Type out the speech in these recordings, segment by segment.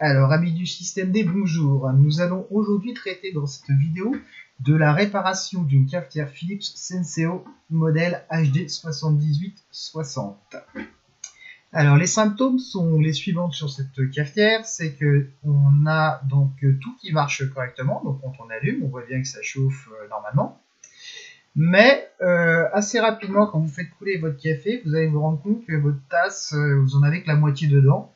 Alors, amis du système D, bonjour. Nous allons aujourd'hui traiter dans cette vidéo de la réparation d'une cafetière Philips Senseo modèle HD 7860. Alors, les symptômes sont les suivants sur cette cafetière, c'est que on a donc tout qui marche correctement, donc quand on allume, on voit bien que ça chauffe normalement. Mais assez rapidement, quand vous faites couler votre café, vous allez vous rendre compte que votre tasse, vous en avez que la moitié dedans.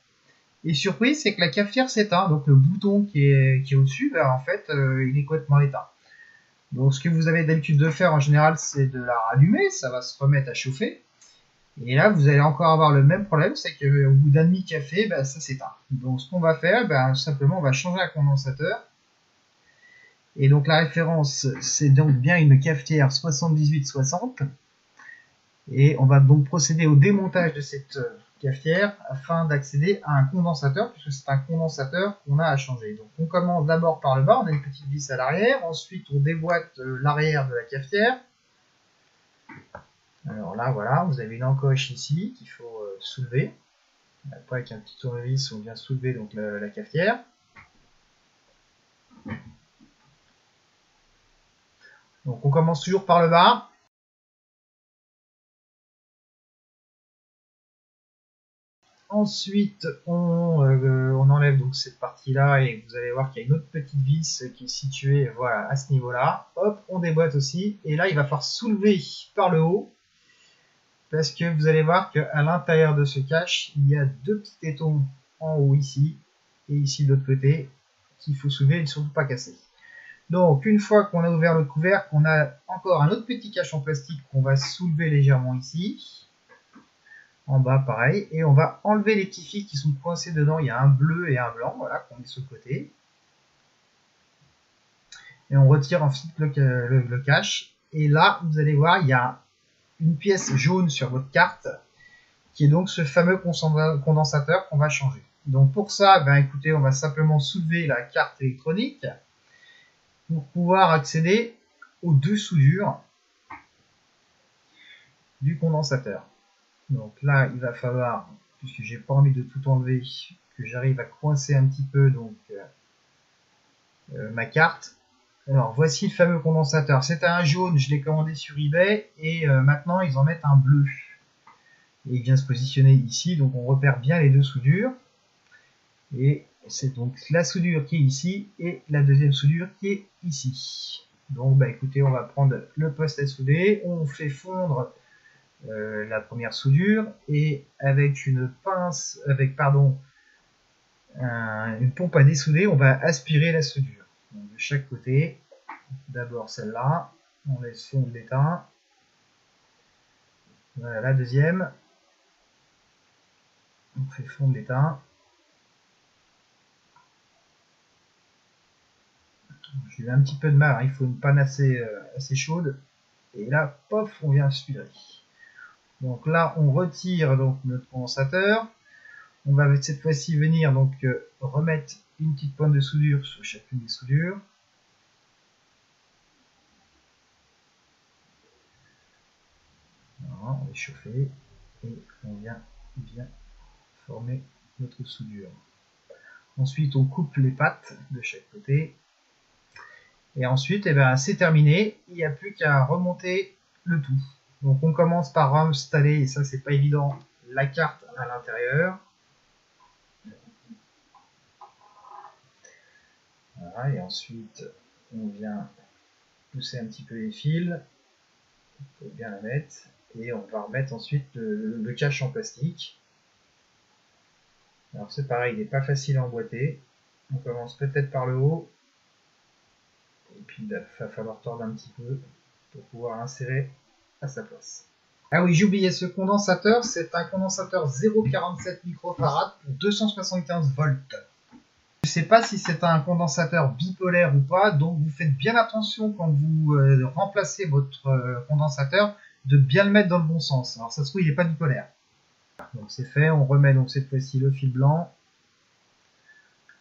Et surprise, c'est que la cafetière s'éteint, donc le bouton qui est au-dessus, ben, en fait, il est complètement éteint. Donc ce que vous avez d'habitude de faire en général, c'est de la rallumer, ça va se remettre à chauffer. Et là, vous allez encore avoir le même problème, c'est qu'au bout d'un demi-café, ben, ça s'éteint. Donc ce qu'on va faire, ben, simplement, on va changer un condensateur. Et donc la référence, c'est donc bien une cafetière 7860. Et on va donc procéder au démontage de cette cafetière afin d'accéder à un condensateur, puisque c'est un condensateur qu'on a à changer. Donc on commence d'abord par le bas, on a une petite vis à l'arrière, ensuite on déboîte l'arrière de la cafetière. Alors là voilà, vous avez une encoche ici qu'il faut soulever. Après avec un petit tournevis on vient soulever donc la cafetière. Donc on commence toujours par le bas. Ensuite, on enlève donc cette partie-là et vous allez voir qu'il y a une autre petite vis qui est située voilà, à ce niveau-là. Hop, on déboîte aussi. Et là, il va falloir soulever par le haut parce que vous allez voir qu'à l'intérieur de ce cache, il y a deux petits tétons en haut ici et ici de l'autre côté qu'il faut soulever et surtout pas casser. Donc, une fois qu'on a ouvert le couvercle, on a encore un autre petit cache en plastique qu'on va soulever légèrement ici. En bas pareil, et on va enlever les petits fils qui sont coincés dedans, il y a un bleu et un blanc, voilà, qu'on met sur le côté. Et on retire ensuite le cache, et là, vous allez voir, il y a une pièce jaune sur votre carte, qui est donc ce fameux condensateur qu'on va changer. Donc pour ça, ben écoutez, on va simplement soulever la carte électronique, pour pouvoir accéder aux deux soudures du condensateur. Donc là, il va falloir, puisque j'ai pas envie de tout enlever, que j'arrive à coincer un petit peu donc ma carte. Alors voici le fameux condensateur. C'était un jaune, je l'ai commandé sur eBay et maintenant ils en mettent un bleu. Et il vient se positionner ici, donc on repère bien les deux soudures. Et c'est donc la soudure qui est ici et la deuxième soudure qui est ici. Donc bah écoutez, on va prendre le poste à souder, on fait fondre la première soudure et avec une pince, une pompe à dessouder, on va aspirer la soudure. Donc, de chaque côté, d'abord celle-là, on laisse fondre l'étain. Voilà la deuxième. On fait fondre l'étain. J'ai eu un petit peu de mal, hein. Il faut une panne assez chaude. Et là, pof, on vient aspirer. Donc là, on retire donc notre condensateur. On va cette fois-ci venir donc remettre une petite pointe de soudure sur chacune des soudures. Voilà, on va chauffer et on vient bien former notre soudure. Ensuite, on coupe les pattes de chaque côté. Et ensuite, eh ben, c'est terminé. Il n'y a plus qu'à remonter le tout. Donc on commence par installer, et ça c'est pas évident, la carte à l'intérieur. Voilà, et ensuite on vient pousser un petit peu les fils pour bien la mettre. Et on va remettre ensuite le cache en plastique. Alors c'est pareil, il n'est pas facile à emboîter. On commence peut-être par le haut. Et puis il va falloir tordre un petit peu pour pouvoir insérer à sa place. Ah oui, j'ai oublié, ce condensateur, c'est un condensateur 0,47 microfarad pour 275 volts. Je ne sais pas si c'est un condensateur bipolaire ou pas, donc vous faites bien attention quand vous remplacez votre condensateur de bien le mettre dans le bon sens. Alors ça se trouve, il n'est pas bipolaire. Donc c'est fait, on remet donc cette fois-ci le fil blanc,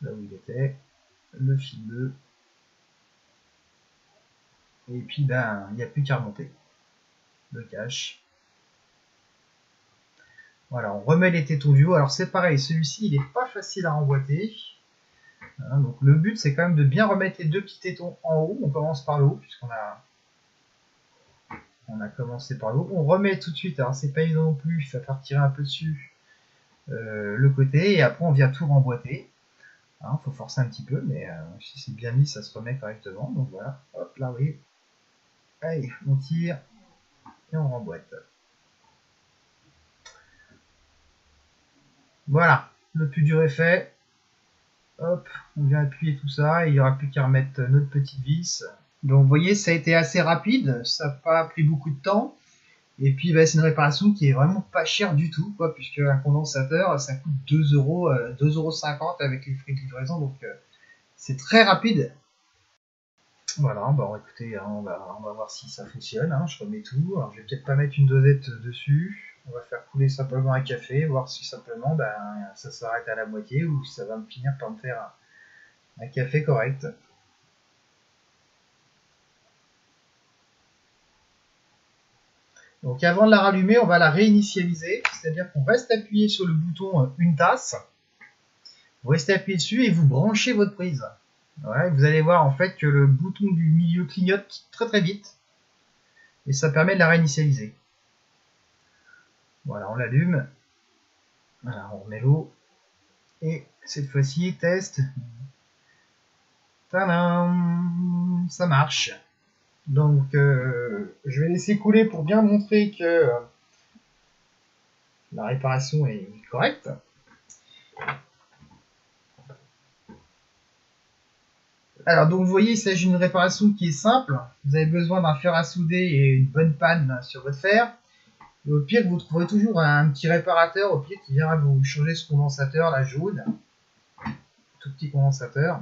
là où il était, le fil bleu, et puis ben, il n'y a plus qu'à remonter le cache. Voilà, on remet les tétons du haut. Alors c'est pareil, celui-ci il n'est pas facile à emboîter. Voilà, donc le but c'est quand même de bien remettre les deux petits tétons en haut. On commence par le haut puisqu'on a commencé par le haut. On remet tout de suite, alors c'est pas évident non plus, il va falloir tirer un peu dessus le côté et après on vient tout remboîter. Hein, faut forcer un petit peu, mais si c'est bien mis, ça se remet correctement. Donc voilà, hop là, oui. Allez, on tire et on remboîte. Voilà, le plus dur est fait. Hop, on vient appuyer tout ça et il n'y aura plus qu'à remettre notre petite vis. Donc vous voyez, ça a été assez rapide, ça n'a pas pris beaucoup de temps. Et puis bah, c'est une réparation qui est vraiment pas chère du tout, quoi, puisque un condensateur ça coûte 2 euros, 2,50 € avec les frais de livraison, donc c'est très rapide. Voilà, bon écoutez, hein, on va voir si ça fonctionne, hein, je remets tout. Alors je vais peut-être pas mettre une dosette dessus, on va faire couler simplement un café, voir si simplement ben, ça s'arrête à la moitié ou si ça va me finir par me faire un café correct. Donc avant de la rallumer, on va la réinitialiser, c'est-à-dire qu'on reste appuyé sur le bouton une tasse, vous restez appuyé dessus et vous branchez votre prise. Ouais, vous allez voir en fait que le bouton du milieu clignote très très vite et ça permet de la réinitialiser. Voilà, on l'allume, voilà, on remet l'eau et cette fois-ci, test, tadam, ça marche. Donc je vais laisser couler pour bien montrer que la réparation est correcte. Alors donc vous voyez, il s'agit d'une réparation qui est simple. Vous avez besoin d'un fer à souder et une bonne panne sur votre fer. Et au pire, vous trouverez toujours un petit réparateur au pire qui viendra vous changer ce condensateur, la jaune. Tout petit condensateur.